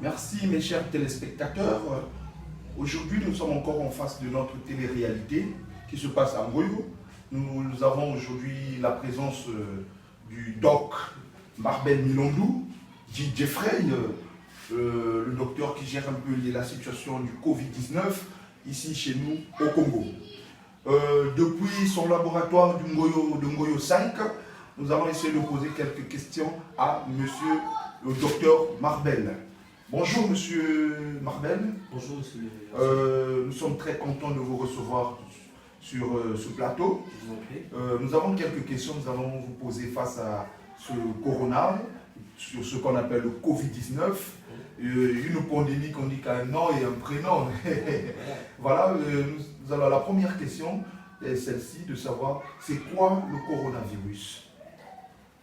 Merci mes chers téléspectateurs. Aujourd'hui, nous sommes encore en face de notre télé-réalité qui se passe à Ngoyo. Nous avons aujourd'hui la présence du doc Marbel Milondou, dit Jeffrey, le docteur qui gère un peu la situation du Covid-19 ici chez nous au Congo. Depuis son laboratoire de Ngoyo 5, nous allons essayer de poser quelques questions à monsieur le docteur Marbel. Bonjour monsieur Marbel. Bonjour monsieur. Nous sommes très contents de vous recevoir sur ce plateau. Je vous en prie. Nous avons quelques questions, nous allons vous poser face à ce corona, sur ce qu'on appelle le Covid-19. Une pandémie qu'on dit qu'un nom et un prénom. Voilà, alors la première question est celle-ci, de savoir c'est quoi le coronavirus?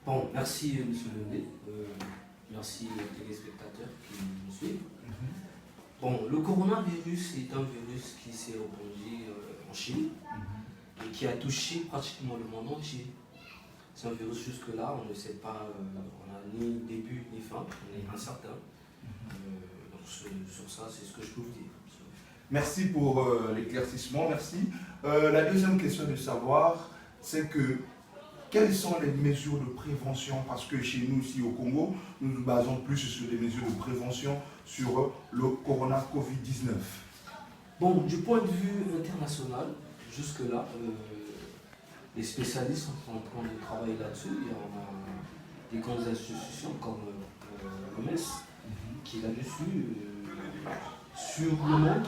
Bon, merci monsieur Lené. Merci aux téléspectateurs qui nous suivent. Bon, le coronavirus est un virus qui s'est répandu en Chine et qui a touché pratiquement le monde entier. C'est un virus jusque-là, on ne sait pas, on n'a ni début ni fin, on est incertain. Donc sur ça, c'est ce que je peux vous dire. Merci pour l'éclaircissement, merci. La deuxième question de savoir, c'est que quelles sont les mesures de prévention? Parce que chez nous, ici au Congo, nous nous basons plus sur des mesures de prévention sur le corona Covid-19. Bon, du point de vue international, jusque-là, les spécialistes sont en train de travailler là-dessus. Il y a des grandes institutions comme l'OMS qui est là-dessus. Sur le monde,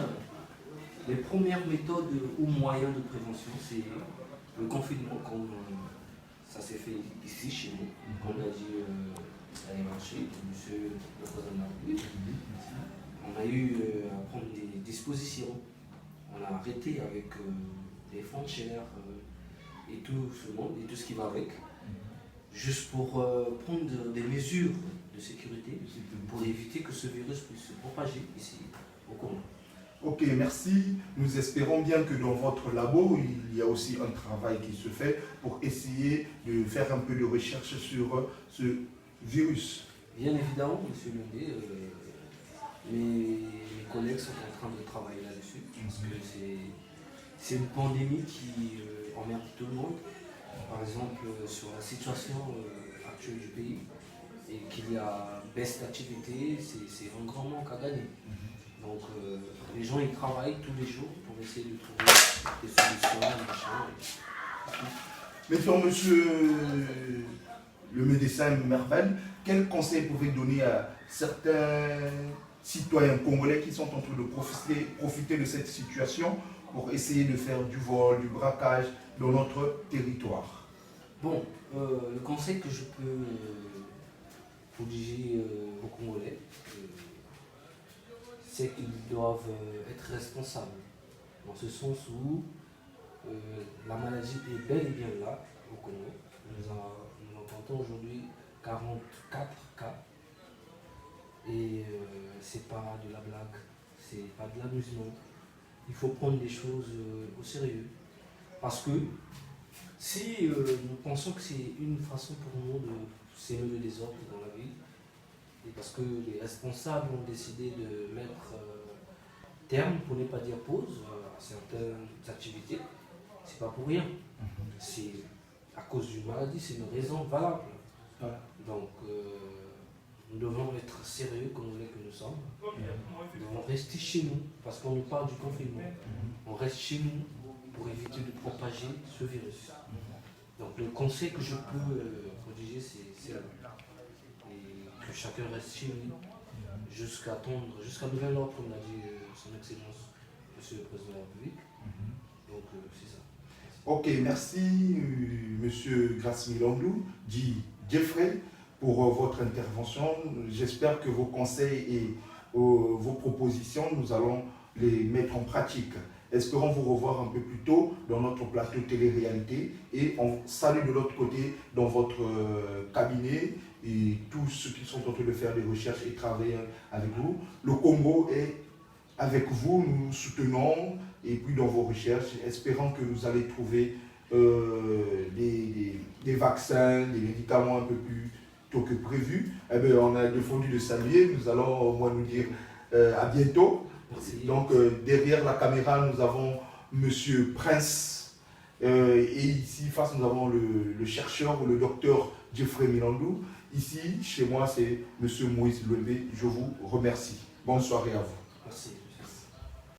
les premières méthodes ou moyens de prévention, c'est le confinement, comme ça s'est fait ici chez nous. On a dit à marché, monsieur le président de la République. On a eu à prendre des dispositions. On a arrêté avec les frontières et tout ce monde et tout ce qui va avec, juste pour prendre des mesures de sécurité pour éviter que ce virus puisse se propager ici au Congo. Ok, merci. Nous espérons bien que dans votre labo, il y a aussi un travail qui se fait pour essayer de faire un peu de recherche sur ce virus. Bien évidemment, monsieur Lundé, mes collègues sont en train de travailler là-dessus, parce que c'est une pandémie qui emmerde tout le monde. Par exemple, sur la situation actuelle du pays, et qu'il y a baisse d'activité, c'est un grand manque à gagner. Donc les gens ils travaillent tous les jours pour essayer de trouver des solutions, machin. Maintenant, monsieur le médecin Marbel, quel conseil pouvez-vous donner à certains citoyens congolais qui sont en train de profiter de cette situation pour essayer de faire du vol, du braquage dans notre territoire? Bon, le conseil que je peux diriger aux Congolais, c'est qu'ils doivent être responsables, dans ce sens où la maladie est bel et bien là au Congo. Nous entendons aujourd'hui 44 cas et c'est pas de la blague, c'est pas de l'amusement. Il faut prendre les choses au sérieux parce que si nous pensons que c'est une façon pour nous de s'aimer le désordre dans la vie, et parce que les responsables ont décidé de mettre terme, pour ne pas dire pause, à certaines activités, c'est pas pour rien. C'est à cause d'une maladie, c'est une raison valable. Donc nous devons être sérieux comme que nous sommes. Nous devons rester chez nous, parce qu'on nous parle du confinement. On reste chez nous pour éviter de propager ce virus. Donc le conseil que je peux prodiger, c'est là. Et que chacun reste chez lui jusqu'à nouvel ordre, comme l'a dit son Excellence, Monsieur le Président de la République. Donc c'est ça. Ok, merci Monsieur Grace Milondou, dit Jeffrey, pour votre intervention. J'espère que vos conseils et vos propositions, nous allons les mettre en pratique. Espérons vous revoir un peu plus tôt dans notre plateau télé-réalité et on salue de l'autre côté dans votre cabinet et tous ceux qui sont en train de faire des recherches et travailler avec vous. Le Congo est avec vous, nous soutenons et puis dans vos recherches, espérons que vous allez trouver des vaccins, des médicaments un peu plus tôt que prévu. Eh bien, on a défendu de saluer. Nous allons au moins nous dire à bientôt. Merci. Donc, derrière la caméra, nous avons Monsieur Prince. Et ici, face, nous avons le chercheur, le docteur Jeffrey Milandou. Ici, chez moi, c'est Monsieur Moïse Lwebe. Je vous remercie. Bonne soirée à vous. Merci.